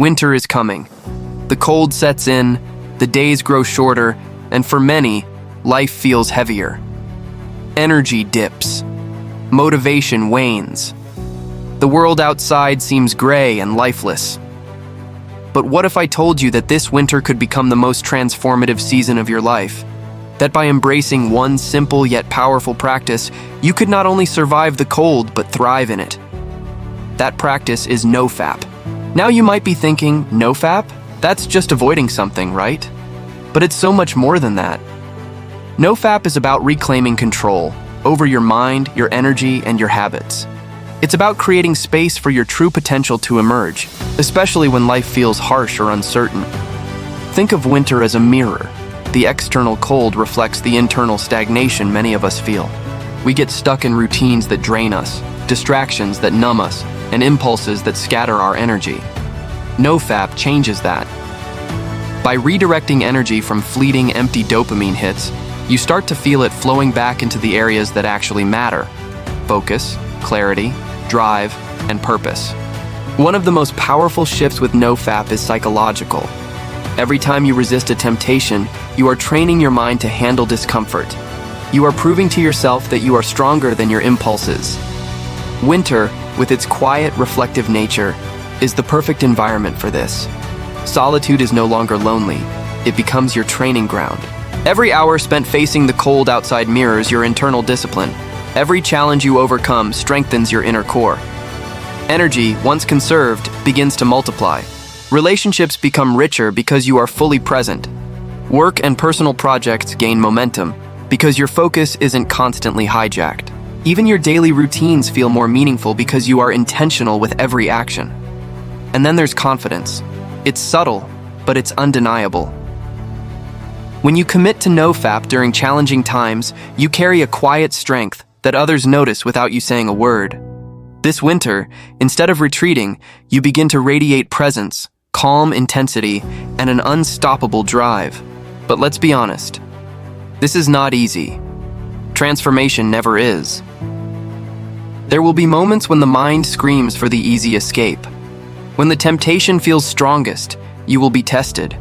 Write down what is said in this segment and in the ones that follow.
Winter is coming. The cold sets in, the days grow shorter, and for many, life feels heavier. Energy dips. Motivation wanes. The world outside seems gray and lifeless. But what if I told you that this winter could become the most transformative season of your life? That by embracing one simple yet powerful practice, you could not only survive the cold, but thrive in it. That practice is NoFap. Now you might be thinking, NoFap? That's just avoiding something, right? But it's so much more than that. NoFap is about reclaiming control over your mind, your energy, and your habits. It's about creating space for your true potential to emerge, especially when life feels harsh or uncertain. Think of winter as a mirror. The external cold reflects the internal stagnation many of us feel. We get stuck in routines that drain us, distractions that numb us, and impulses that scatter our energy. NoFap changes that. By redirecting energy from fleeting, empty dopamine hits, you start to feel it flowing back into the areas that actually matter: focus, clarity, drive, and purpose. One of the most powerful shifts with NoFap is psychological. Every time you resist a temptation, you are training your mind to handle discomfort. You are proving to yourself that you are stronger than your impulses. Winter, with its quiet, reflective nature, is the perfect environment for this. Solitude is no longer lonely. It becomes your training ground. Every hour spent facing the cold outside mirrors your internal discipline. Every challenge you overcome strengthens your inner core. Energy, once conserved, begins to multiply. Relationships become richer because you are fully present. Work and personal projects gain momentum because your focus isn't constantly hijacked. Even your daily routines feel more meaningful because you are intentional with every action. And then there's confidence. It's subtle, but it's undeniable. When you commit to NoFap during challenging times, you carry a quiet strength that others notice without you saying a word. This winter, instead of retreating, you begin to radiate presence, calm intensity, and an unstoppable drive. But let's be honest, this is not easy. Transformation never is. There will be moments when the mind screams for the easy escape. When the temptation feels strongest, you will be tested.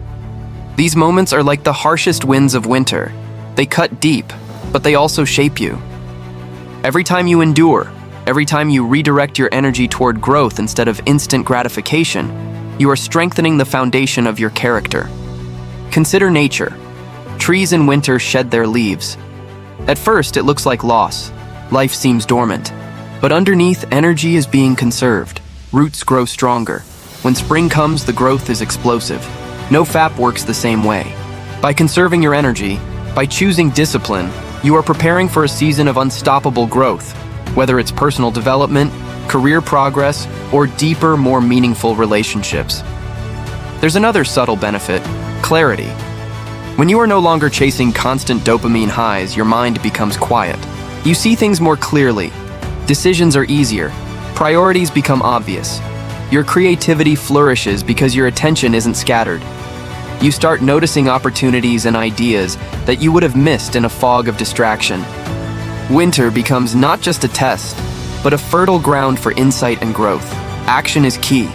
These moments are like the harshest winds of winter. They cut deep, but they also shape you. Every time you endure, every time you redirect your energy toward growth instead of instant gratification, you are strengthening the foundation of your character. Consider nature. Trees in winter shed their leaves. At first, it looks like loss. Life seems dormant. But underneath, energy is being conserved. Roots grow stronger. When spring comes, the growth is explosive. NoFap works the same way. By conserving your energy, by choosing discipline, you are preparing for a season of unstoppable growth, whether it's personal development, career progress, or deeper, more meaningful relationships. There's another subtle benefit: clarity. When you are no longer chasing constant dopamine highs, your mind becomes quiet. You see things more clearly. Decisions are easier. Priorities become obvious. Your creativity flourishes because your attention isn't scattered. You start noticing opportunities and ideas that you would have missed in a fog of distraction. Winter becomes not just a test, but a fertile ground for insight and growth. Action is key.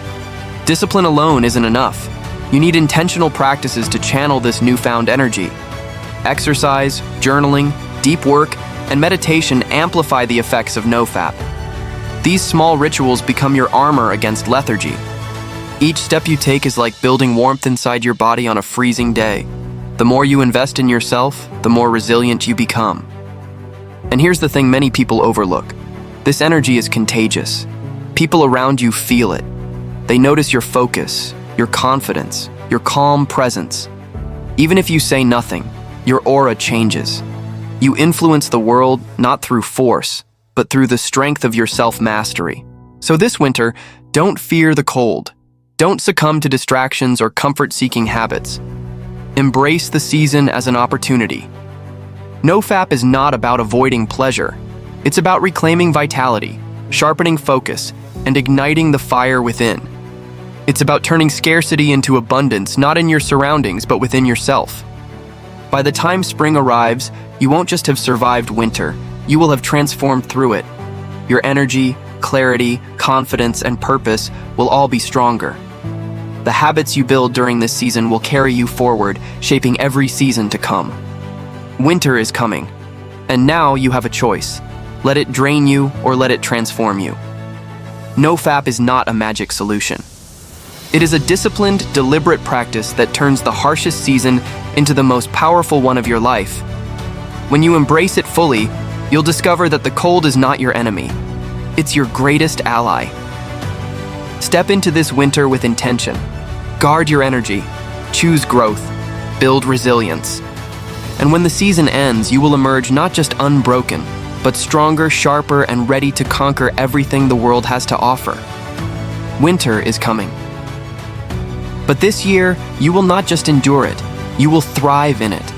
Discipline alone isn't enough. You need intentional practices to channel this newfound energy. Exercise, journaling, deep work, and meditation amplify the effects of NoFap. These small rituals become your armor against lethargy. Each step you take is like building warmth inside your body on a freezing day. The more you invest in yourself, the more resilient you become. And here's the thing many people overlook. This energy is contagious. People around you feel it. They notice your focus, your confidence, your calm presence. Even if you say nothing, your aura changes. You influence the world not through force, but through the strength of your self-mastery. So this winter, don't fear the cold. Don't succumb to distractions or comfort-seeking habits. Embrace the season as an opportunity. NoFap is not about avoiding pleasure. It's about reclaiming vitality, sharpening focus, and igniting the fire within. It's about turning scarcity into abundance, not in your surroundings, but within yourself. By the time spring arrives, you won't just have survived winter, you will have transformed through it. Your energy, clarity, confidence, and purpose will all be stronger. The habits you build during this season will carry you forward, shaping every season to come. Winter is coming, and now you have a choice. Let it drain you or let it transform you. NoFap is not a magic solution. It is a disciplined, deliberate practice that turns the harshest season into the most powerful one of your life. When you embrace it fully, you'll discover that the cold is not your enemy. It's your greatest ally. Step into this winter with intention. Guard your energy, choose growth, build resilience. And when the season ends, you will emerge not just unbroken, but stronger, sharper, and ready to conquer everything the world has to offer. Winter is coming. But this year, you will not just endure it, you will thrive in it.